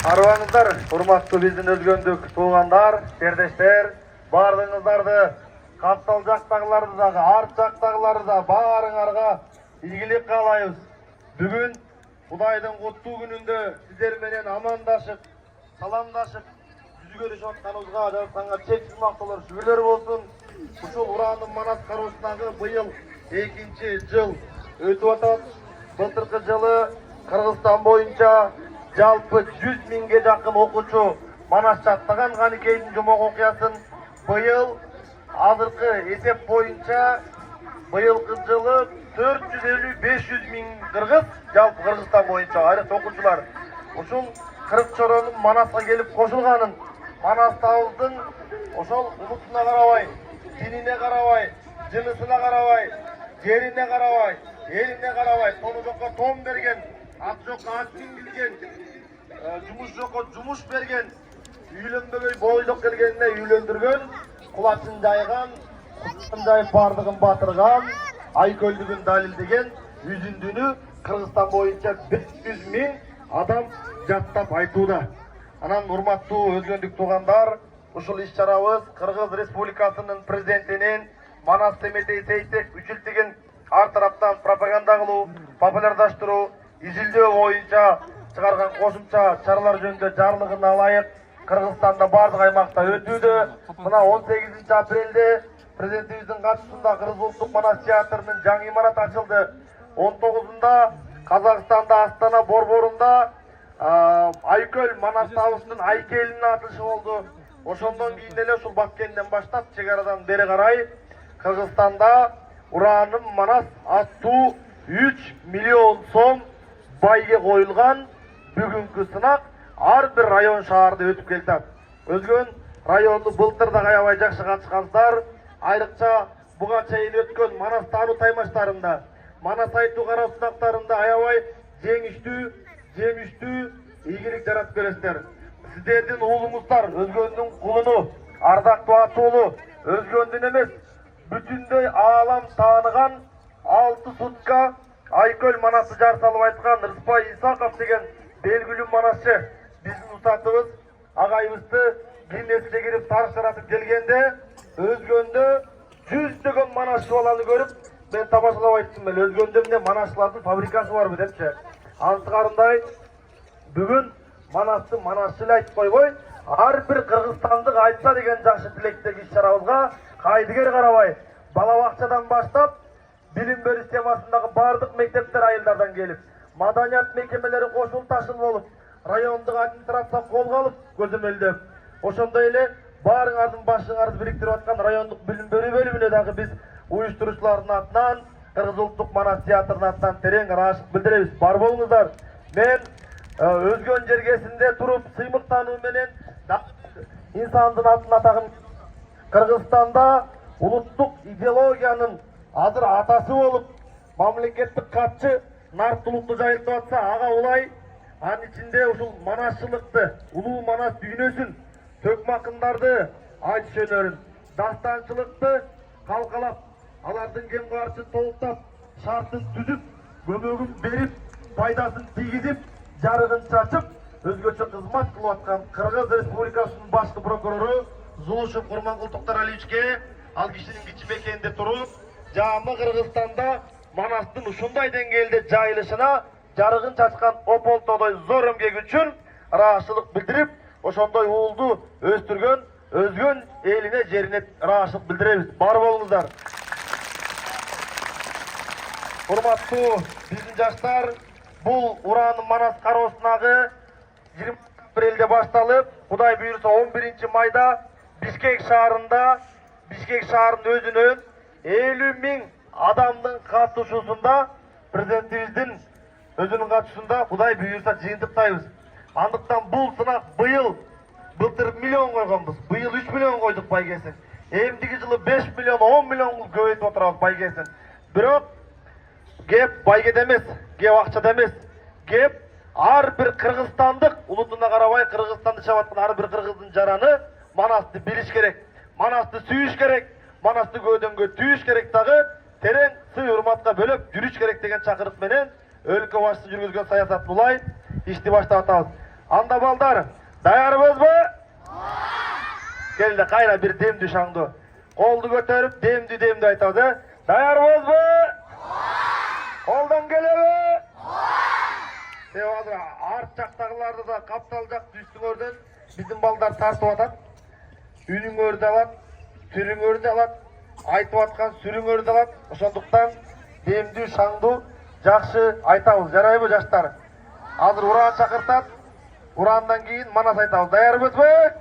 Арбаңыздар, урматтуу биздин өзгөндүк туугандар, сердештер, бардыңыздарды каптал жактагыларды дагы, арт жактагыларды да баарыңарга ийгилик каалайбыз. Бүгүн Кудайдын куттуу күнүндө сиздер менен амандашып, саламдашып, жүз көрүшүп атканыбызга жаратканга чексиз мактоолор, шүгүрлөр болсун. Ушул Ураандын Манас кароосундагы быйыл 2-нчи жыл өтүп атат. Былтыркы жылы Кыргызстан боюнча жалпы 100 миңге жакын окуучу Манас жаттаган Каникейдин жомок окуясын. Быйыл азыркы эсеп боюнча быйылкы жылы 450-500 миң кыргыз жалпы Кыргызстан боюнча айрыкча окуучулар ушул кырык чоронун Манаска келип кошулганын, Манастабыздын ошол улутуна карабай, динине карабай, жынысына карабай, жерине карабай, элине карабай, тону жокко тон берген, ат жокко ат мингилген, жумуш жокко жумуш берген, үйлөнбөгөй бойдок келгенине үйлөндүргөн, кулачын жайган, жайып бардыгын батырган, айкөлдүгүн далилдеген үзүндүнү Кыргызстан боюнча 500 миң адам жаттап айтууда. Анан урматтуу өзгөндүк туугандар, ушул иш-чарабыз Кыргыз Республикасынын президентинин Манас Семетей Сейтек үчүлтүгүн ар тараптан пропаганда кылуу, популярдаштыруу, изилдөө боюнча чыгарган кошумча чаралар жөнүндө жарлыгына ылайык Кыргызстанда бардык аймакта өтүүдө. Мына 18 апрелде президентибиздин катышуусунда Кыргыз улуттук Манас театрынын жаңы имараты ачылды. 19-унда Казакстанда Астана борборунда Айкөл Манастабыздын айкелинин атылышы болду. Ошондон кийин эле ушул Баткенден баштап чек арадан бери карай Кыргызстанда Ураанын Манас аттуу 3 миллион сом байге коюлган бүгүнкү сынак ар бир район шаарда өтүп келатат. Өзгөн районду былтыр да аябай жакшы катышкансыздар. Айрыкча буга чейин өткөн Манас таануу таймаштарында, Манас айтуу кароо сынактарында аябай жемиштүү ийгилик жаратып келесиздер. Сиздердин уулуңуздар өзгөндүн кулуну, ардактуу атуулу, өзгөндүн эмес, бүтүндөй аалам тааныган 6 сутка Айкөл Манасты жар салып айткан Рыспай Исаков деген белгилүү манасчы биздин устатыбыз агайыбызды бизнеске кирип тарых жаратып келгенде өзгөндө жүздөгөн манасчы баланы көрүп мен тамашалап айттым эле, өзгөндө эмне манасчылардын фабрикасы барбы депчи. Антыгарындай бүгүн Манасты манасчы эле айтып койбой, ар бир кыргызстандык айтса деген жакшы тилектеги иш-чарабызга кайдыгер карабай, бала бакчадан баштап билим берүү системасындагы бардык мектептер айылдардан келип, маданият мекемелери кошул ташыл болуп, райондук администрация колго алып көзөмөлдөп, ошондой эле баарыңардын башыңарды бириктирип аткан райондук билим берүү бөлүмүнө дагы биз уюштуруучулардын атынан, Кыргыз улуттук Манас театрынын атынан терең ыраазычылык билдиребиз. Бар болуңуздар. Мен өзгөн жергесинде туруп сыймыктануу менен инсандын атын атагым. Кыргызстанда улуттук идеологиянын азыр атасы болуп, мамлекеттик катчы нарктуулукту жайылтып атса, ага улай, анын ичинде ушул манасчылыкты, улуу Манас дүйнөсүн, төкмакындарды айтыш өнөрүн, дастанчылыкты калкалап, алардын кем карчын толуктап, шартын түзүп, көмөгүн берип, пайдасын тийгизип, жарыгын чачып, өзгөчө кызмат кылып аткан Кыргыз Республикасынын башкы прокурору Зулушев Курманкул Токтаралиевичке, ал кишинин кичи мекенинде туруп, жаамы Кыргызстанда Манастын ушундай деңгээлде жайылышына жарыгын чачкан Ополтодой зор эмгеги үчүн ыраазычылык билдирип, ошондой уулду өстүргөн өзгөн элине, жерине ыраазычылык билдиребиз. Бар болуңуздар. Урматтуу биздин жаштар, бул Ураанын Манас кароосундагы 20 апрелде башталып, Кудай буйрса 11 майда Бишкек шаарында, Бишкек шаарынын өзүнөн 50 миң адамдын катышуусунда, президентибиздин өзүнүн катышуусунда Кудай буйрса жыйынтыктайбыз. Андыктан бул сынак былтыр миллион койгонбуз, быйыл 3 миллион койдук байгесин. Эмдиги жылы 5 миллион, 10 миллион көбөйтүп отурабыз байгесин. Бирок кеп байгеде эмес, кеп акчада эмес, кеп ар бир кыргызстандык улутуна карабай, Кыргызстанды чап аткан ар бир кыргыздын жараны Манасты билиш керек, Манасты сүйүш керек, Манасты көөдөнгө түйүш керек дагы, терең сый урматка бөлөп жүрүш керек деген чакырык менен өлкө башчысы жүргүзгөн саясат улай ишти баштап атабыз. Анда балдар, даярбызбы? Келді, қайра бір демді шаңды. Қолды көтеріп, демді айтады. Даярбызбы? Қолдан келебі? Севадыр, арт жақтағыларды да қаптал жақты үстіңөрден біздің балдар тартып атат. Үніңөрді алат, түріңөрді алат, айтып атқан сүріңөрді алат. Ошондуктан демді шаңды жақшы айтабыз. Жарайбы жаштар? Азыр уран шақыртат. Урандан кейін манас айтабыз. Даярбызбы?